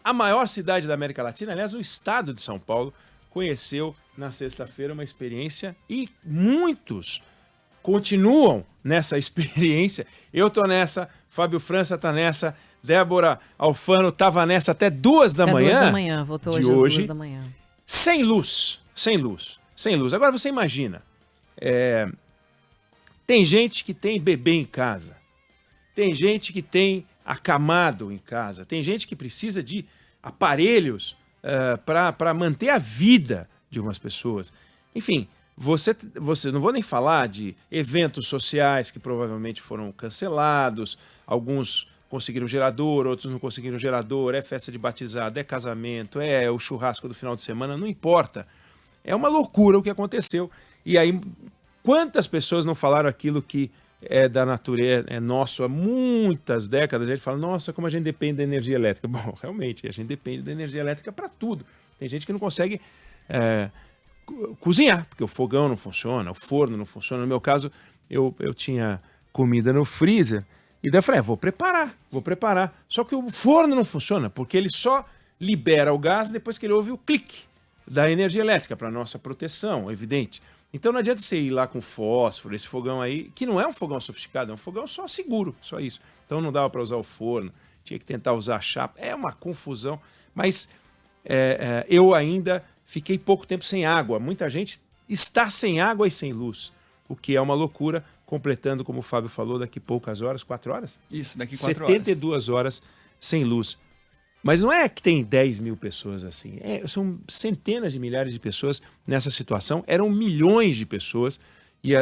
A maior cidade da América Latina, aliás, o estado de São Paulo, conheceu na sexta-feira uma experiência e muitos continuam nessa experiência. Eu tô nessa, Fábio França tá nessa, Débora Alfano tava nessa até 2 da Até manhã. 2 da manhã, voltou de hoje às 2 hoje, da manhã. sem luz, sem luz, sem luz. Agora você imagina, tem gente que tem bebê em casa, tem gente que tem acamado em casa, tem gente que precisa de aparelhos para manter a vida de umas pessoas. Enfim, você não vou nem falar de eventos sociais que provavelmente foram cancelados, alguns conseguiram gerador, outros não conseguiram gerador, é festa de batizado, é casamento, é o churrasco do final de semana, não importa. É uma loucura o que aconteceu. E aí, quantas pessoas não falaram aquilo que é da natureza, é nosso há muitas décadas? A gente fala, nossa, como a gente depende da energia elétrica. Bom, realmente, a gente depende da energia elétrica para tudo. Tem gente que não consegue cozinhar, porque o fogão não funciona, o forno não funciona. No meu caso, eu tinha comida no freezer, e daí eu falei, vou preparar. Só que o forno não funciona, porque ele só libera o gás depois que ele ouve o clique da energia elétrica, para nossa proteção, evidente. Então não adianta você ir lá com fósforo, esse fogão aí, que não é um fogão sofisticado, é um fogão só seguro, só isso. Então não dava para usar o forno, tinha que tentar usar a chapa, é uma confusão, mas eu ainda fiquei pouco tempo sem água. Muita gente está sem água e sem luz, o que é uma loucura, completando, como o Fábio falou, daqui poucas horas, 4 horas? Isso, daqui 4 horas. 72 horas sem luz. Mas não é que tem 10 mil pessoas assim, são centenas de milhares de pessoas nessa situação, eram milhões de pessoas e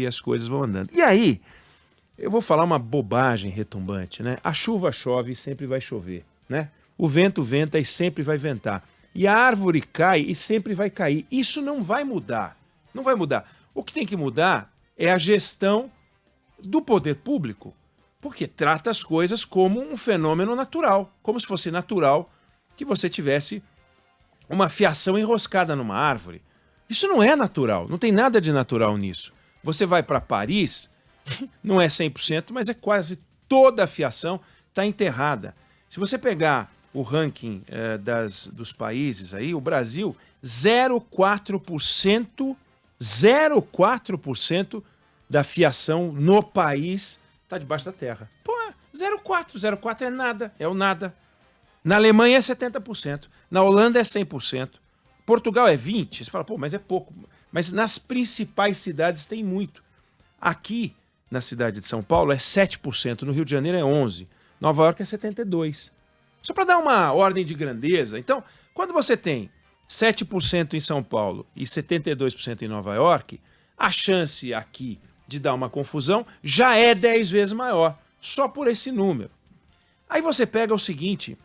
as coisas vão andando. E aí, eu vou falar uma bobagem retumbante, né? A chuva chove e sempre vai chover, né? O vento venta e sempre vai ventar. E a árvore cai e sempre vai cair. Isso não vai mudar, não vai mudar. O que tem que mudar é a gestão do poder público, porque trata as coisas como um fenômeno natural, como se fosse natural que você tivesse uma fiação enroscada numa árvore. Isso não é natural, não tem nada de natural nisso. Você vai para Paris, não é 100%, mas é quase toda a fiação está enterrada. Se você pegar o ranking dos países aí, o Brasil, 0,4% da fiação no país está debaixo da terra. Pô, 0,4 é nada, é o nada. Na Alemanha é 70%, na Holanda é 100%, Portugal é 20%. Você fala, pô, mas é pouco. Mas nas principais cidades tem muito. Aqui, na cidade de São Paulo, é 7%, no Rio de Janeiro é 11%, Nova York é 72%. Só para dar uma ordem de grandeza. Então, quando você tem 7% em São Paulo e 72% em Nova York, a chance aqui de dar uma confusão já é 10 vezes maior, só por esse número. Aí você pega o seguinte,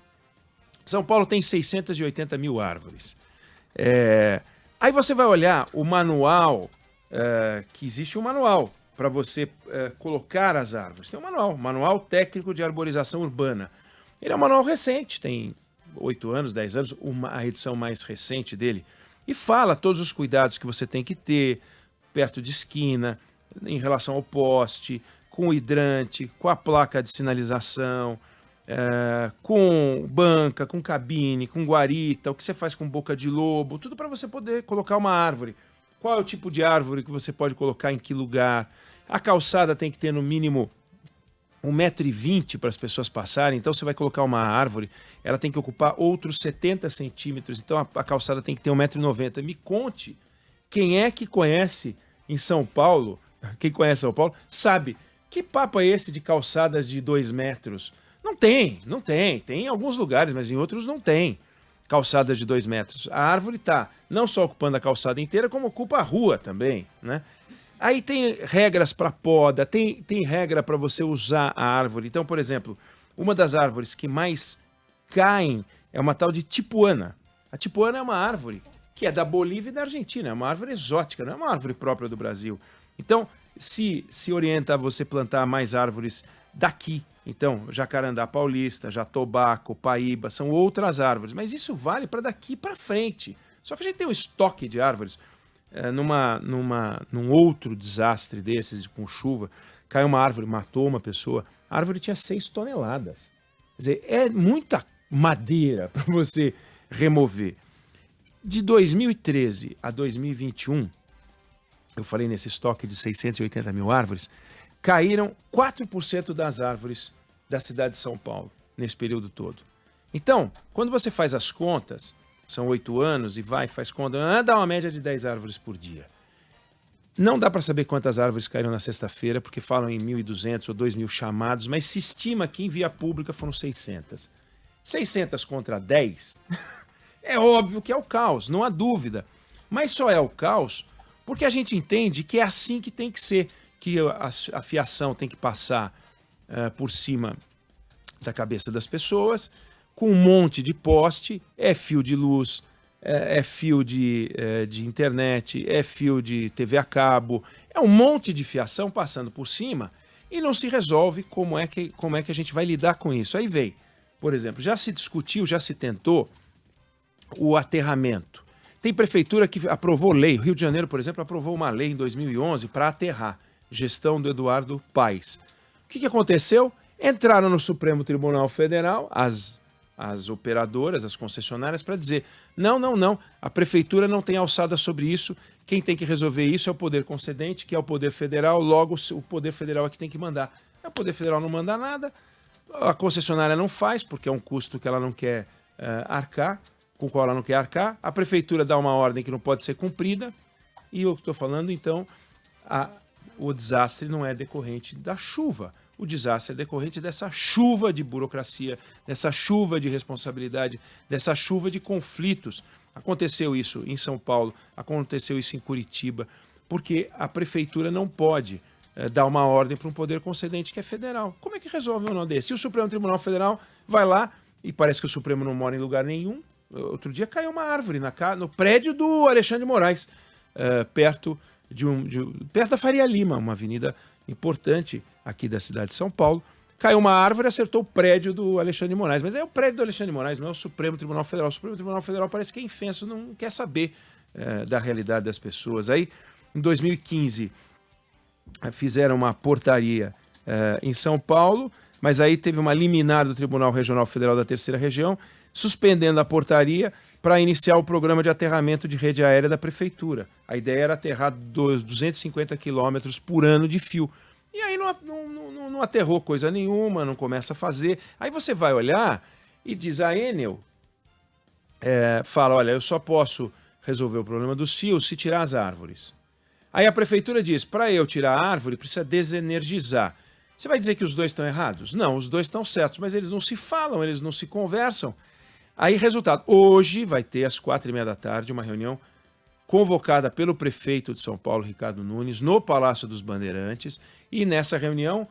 São Paulo tem 680 mil árvores. Aí você vai olhar o manual, que existe um manual para você colocar as árvores. Tem um manual técnico de arborização urbana. Ele é um manual recente, tem 8 anos, 10 anos, a edição mais recente dele, e fala todos os cuidados que você tem que ter perto de esquina, em relação ao poste, com o hidrante, com a placa de sinalização, com banca, com cabine, com guarita, o que você faz com boca de lobo, tudo para você poder colocar uma árvore. Qual é o tipo de árvore que você pode colocar em que lugar? A calçada tem que ter no mínimo 1,20 m para as pessoas passarem, então você vai colocar uma árvore, ela tem que ocupar outros 70 centímetros, então a calçada tem que ter 1,90 m. Me conte, quem é que conhece em São Paulo, quem conhece São Paulo, sabe que papo é esse de calçadas de 2 metros? Não tem. Tem em alguns lugares, mas em outros não tem calçadas de 2 metros. A árvore está não só ocupando a calçada inteira, como ocupa a rua também, né? Aí tem regras para poda, tem regra para você usar a árvore. Então, por exemplo, uma das árvores que mais caem é uma tal de tipuana. A tipuana é uma árvore que é da Bolívia e da Argentina, é uma árvore exótica, não é uma árvore própria do Brasil. Então, se orienta a você plantar mais árvores daqui. Então, jacarandá paulista, jatobá, copaíba, são outras árvores. Mas isso vale para daqui para frente. Só que a gente tem um estoque de árvores. Num outro desastre desses, com chuva, caiu uma árvore, matou uma pessoa. A árvore tinha 6 toneladas. Quer dizer, é muita madeira para você remover. De 2013 a 2021, eu falei nesse estoque de 680 mil árvores, caíram 4% das árvores da cidade de São Paulo nesse período todo. Então, quando você faz as contas, são 8 anos e faz conta, dá uma média de 10 árvores por dia. Não dá para saber quantas árvores caíram na sexta-feira, porque falam em 1.200 ou 2.000 chamados, mas se estima que em via pública foram 600. 600 contra 10, é óbvio que é o caos, não há dúvida. Mas só é o caos porque a gente entende que é assim que tem que ser, que a fiação tem que passar por cima da cabeça das pessoas, com um monte de poste, é fio de luz, é fio de internet, é fio de TV a cabo, é um monte de fiação passando por cima e não se resolve como é que a gente vai lidar com isso. Aí vem, por exemplo, já se discutiu, já se tentou o aterramento. Tem prefeitura que aprovou lei, o Rio de Janeiro, por exemplo, aprovou uma lei em 2011 para aterrar, gestão do Eduardo Paes. O que aconteceu? Entraram no Supremo Tribunal Federal as operadoras, as concessionárias, para dizer não, a prefeitura não tem alçada sobre isso, quem tem que resolver isso é o poder concedente, que é o poder federal, logo o poder federal é que tem que mandar. O poder federal não manda nada, a concessionária não faz, porque é um custo que ela não quer arcar, com o qual ela não quer arcar, a prefeitura dá uma ordem que não pode ser cumprida, e eu estou falando, então, o desastre não é decorrente da chuva. O desastre é decorrente dessa chuva de burocracia, dessa chuva de responsabilidade, dessa chuva de conflitos. Aconteceu isso em São Paulo, aconteceu isso em Curitiba, porque a prefeitura não pode dar uma ordem para um poder concedente que é federal. Como é que resolve um nó desse? Se o Supremo Tribunal Federal vai lá, e parece que o Supremo não mora em lugar nenhum, outro dia caiu uma árvore no prédio do Alexandre de Moraes, perto da Faria Lima, uma avenida importante aqui da cidade de São Paulo. Caiu uma árvore e acertou o prédio do Alexandre de Moraes. Mas é o prédio do Alexandre de Moraes, não é o Supremo Tribunal Federal. O Supremo Tribunal Federal parece que é infenso, não quer saber da realidade das pessoas. Aí, em 2015, fizeram uma portaria em São Paulo, mas aí teve uma liminar do Tribunal Regional Federal da Terceira Região, suspendendo a portaria para iniciar o programa de aterramento de rede aérea da prefeitura. A ideia era aterrar 250 quilômetros por ano de fio. E aí não aterrou coisa nenhuma, não começa a fazer. Aí você vai olhar e diz, a Enel fala, olha, eu só posso resolver o problema dos fios se tirar as árvores. Aí a prefeitura diz, para eu tirar a árvore, precisa desenergizar. Você vai dizer que os dois estão errados? Não, os dois estão certos, mas eles não se falam, eles não se conversam. Aí, resultado, hoje vai ter às 4h30 da tarde uma reunião convocada pelo prefeito de São Paulo, Ricardo Nunes, no Palácio dos Bandeirantes, e nessa reunião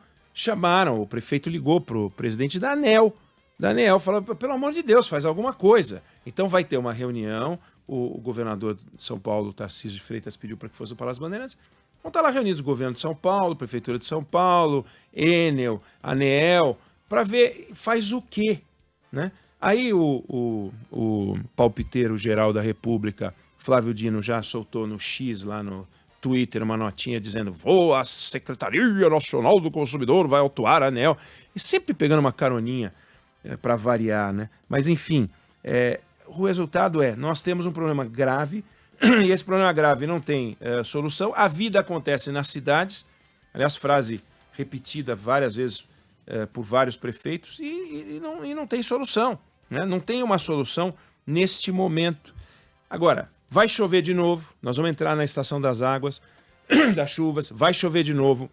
o prefeito ligou para o presidente da ANEEL. Da ANEEL falou, pelo amor de Deus, faz alguma coisa. Então vai ter uma reunião, o governador de São Paulo, Tarcísio de Freitas, pediu para que fosse o Palácio dos Bandeirantes. Vão estar lá reunidos o governo de São Paulo, Prefeitura de São Paulo, Enel, ANEEL, para ver faz o quê, né? Aí o palpiteiro geral da República, Flávio Dino, já soltou no X, lá no Twitter, uma notinha dizendo a Secretaria Nacional do Consumidor vai autuar a ANEEL. E sempre pegando uma caroninha para variar, né? Mas, enfim, o resultado nós temos um problema grave, e esse problema grave não tem solução. A vida acontece nas cidades, aliás, frase repetida várias vezes por vários prefeitos, e não tem solução, né? Não tem uma solução neste momento. Agora, vai chover de novo, nós vamos entrar na estação das águas, das chuvas, vai chover de novo.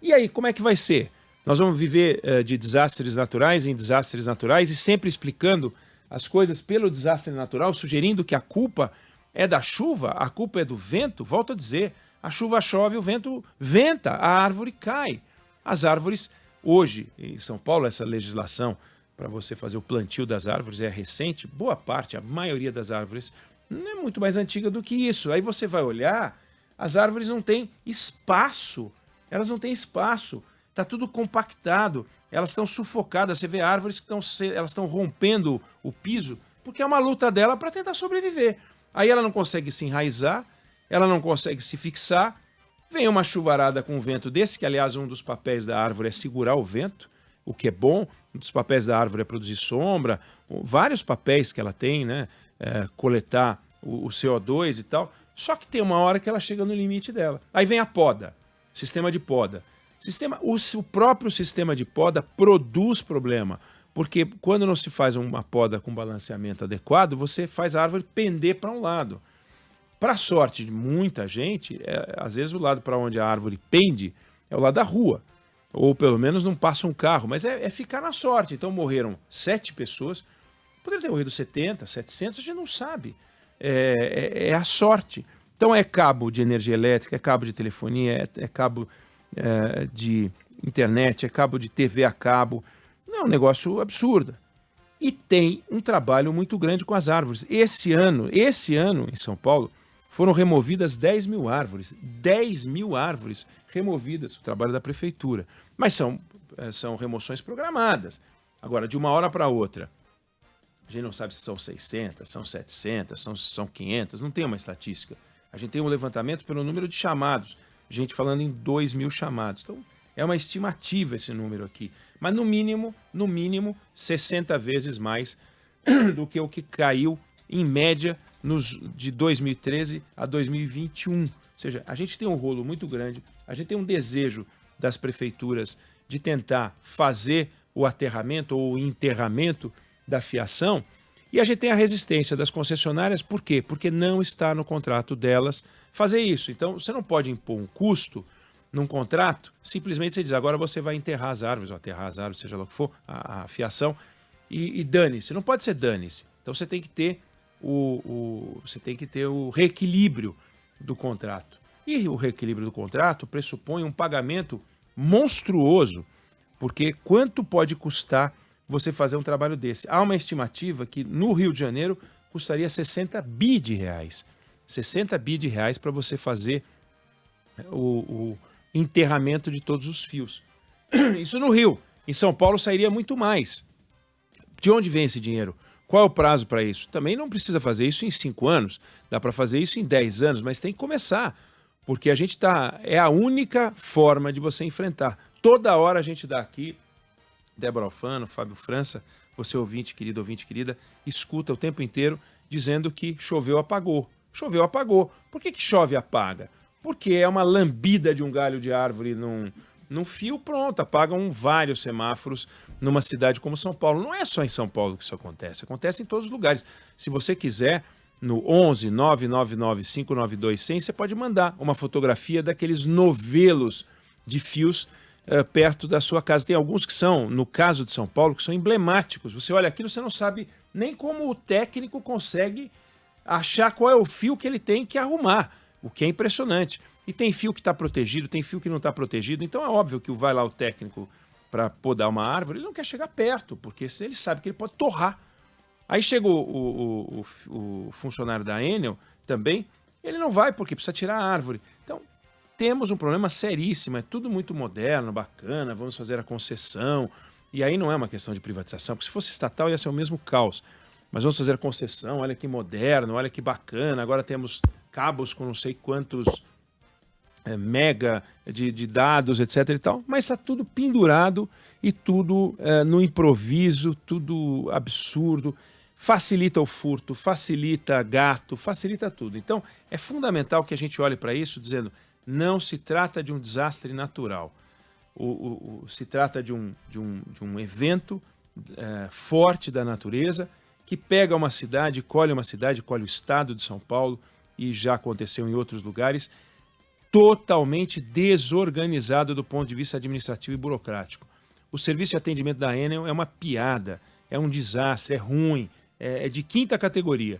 E aí, como é que vai ser? Nós vamos viver de desastres naturais em desastres naturais e sempre explicando as coisas pelo desastre natural, sugerindo que a culpa é da chuva, a culpa é do vento. Volto a dizer, a chuva chove, o vento venta, a árvore cai. As árvores, hoje, em São Paulo, essa legislação para você fazer o plantio das árvores é recente, boa parte, a maioria das árvores não é muito mais antiga do que isso. Aí você vai olhar, as árvores não têm espaço, elas não têm espaço, está tudo compactado, elas estão sufocadas. Você vê árvores que elas estão rompendo o piso, porque é uma luta dela para tentar sobreviver. Aí ela não consegue se enraizar, ela não consegue se fixar, vem uma chuvarada com um vento desse, que aliás um dos papéis da árvore é segurar o vento, o que é bom, dos papéis da árvore é produzir sombra, vários papéis que ela tem, né? Coletar o CO2 e tal. Só que tem uma hora que ela chega no limite dela. Aí vem a poda, sistema de poda. O próprio sistema de poda produz problema, porque quando não se faz uma poda com balanceamento adequado, você faz a árvore pender para um lado. Para sorte de muita gente, às vezes o lado para onde a árvore pende é o lado da rua, ou pelo menos não passa um carro, mas é ficar na sorte. Então morreram 7 pessoas, poderia ter morrido 70, 700, a gente não sabe. É a sorte. Então é cabo de energia elétrica, é cabo de telefonia, é cabo de internet, é cabo de TV a cabo. Não é um negócio absurdo. E tem um trabalho muito grande com as árvores. Esse ano em São Paulo, foram removidas 10 mil árvores. 10 mil árvores removidas, o trabalho da prefeitura. Mas são remoções programadas. Agora, de uma hora para outra, a gente não sabe se são 600, são 700, são 500, não tem uma estatística. A gente tem um levantamento pelo número de chamados, gente falando em 2 mil chamados. Então, é uma estimativa esse número aqui. Mas, no mínimo, 60 vezes mais do que o que caiu, em média, de 2013 a 2021. Ou seja, a gente tem um rolo muito grande, a gente tem um desejo das prefeituras de tentar fazer o aterramento ou o enterramento da fiação, e a gente tem a resistência das concessionárias. Por quê? Porque não está no contrato delas fazer isso. Então, você não pode impor um custo num contrato, simplesmente você diz, agora você vai enterrar as árvores, ou aterrar as árvores, seja lá o que for, a fiação, e dane-se. Não pode ser dane-se. Então, você tem que ter o reequilíbrio do contrato. E o reequilíbrio do contrato pressupõe um pagamento monstruoso, porque quanto pode custar você fazer um trabalho desse? Há uma estimativa que no Rio de Janeiro custaria 60 bi de reais. 60 bi de reais para você fazer o enterramento de todos os fios. Isso no Rio. Em São Paulo sairia muito mais. De onde vem esse dinheiro? Qual é o prazo para isso? Também não precisa fazer isso em 5 anos, dá para fazer isso em 10 anos, mas tem que começar, porque é a única forma de você enfrentar. Toda hora a gente dá aqui, Débora Alfano, Fábio França, você ouvinte querido, ouvinte querida, escuta o tempo inteiro dizendo que choveu, apagou. Choveu, apagou. Por que chove e apaga? Porque é uma lambida de um galho de árvore num fio, pronto, apagam vários semáforos numa cidade como São Paulo. Não é só em São Paulo que isso acontece, acontece em todos os lugares. Se você quiser, no 11 999 592 100, você pode mandar uma fotografia daqueles novelos de fios perto da sua casa. Tem alguns que são, no caso de São Paulo, que são emblemáticos. Você olha aquilo, você não sabe nem como o técnico consegue achar qual é o fio que ele tem que arrumar, o que é impressionante. E tem fio que está protegido, tem fio que não está protegido. Então é óbvio que vai lá o técnico para podar uma árvore, ele não quer chegar perto, porque ele sabe que ele pode torrar. Aí chegou o funcionário da Enel também, ele não vai porque precisa tirar a árvore. Então temos um problema seríssimo, é tudo muito moderno, bacana, vamos fazer a concessão. E aí não é uma questão de privatização, porque se fosse estatal ia ser o mesmo caos. Mas vamos fazer a concessão, olha que moderno, olha que bacana, agora temos cabos com não sei quantos mega de dados, etc. e tal, mas está tudo pendurado e tudo no improviso, tudo absurdo, facilita o furto, facilita gato, facilita tudo. Então é fundamental que a gente olhe para isso dizendo, não se trata de um desastre natural, se trata de um evento forte da natureza que pega uma cidade, colhe o estado de São Paulo, e já aconteceu em outros lugares, totalmente desorganizado do ponto de vista administrativo e burocrático. O serviço de atendimento da Enel é uma piada, é um desastre, é ruim, é de 5ª categoria.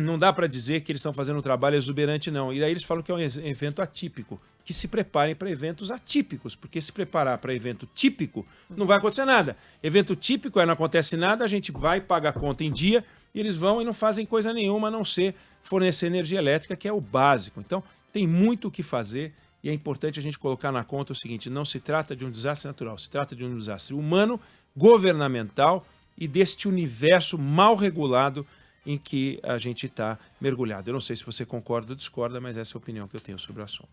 Não dá para dizer que eles estão fazendo um trabalho exuberante, não. E aí eles falam que é um evento atípico, que se preparem para eventos atípicos, porque se preparar para evento típico, não vai acontecer nada. Evento típico não acontece nada, a gente vai, paga a conta em dia, e eles vão e não fazem coisa nenhuma, a não ser fornecer energia elétrica, que é o básico. Então, tem muito o que fazer, e é importante a gente colocar na conta o seguinte, não se trata de um desastre natural, se trata de um desastre humano, governamental e deste universo mal regulado em que a gente está mergulhado. Eu não sei se você concorda ou discorda, mas essa é a opinião que eu tenho sobre o assunto.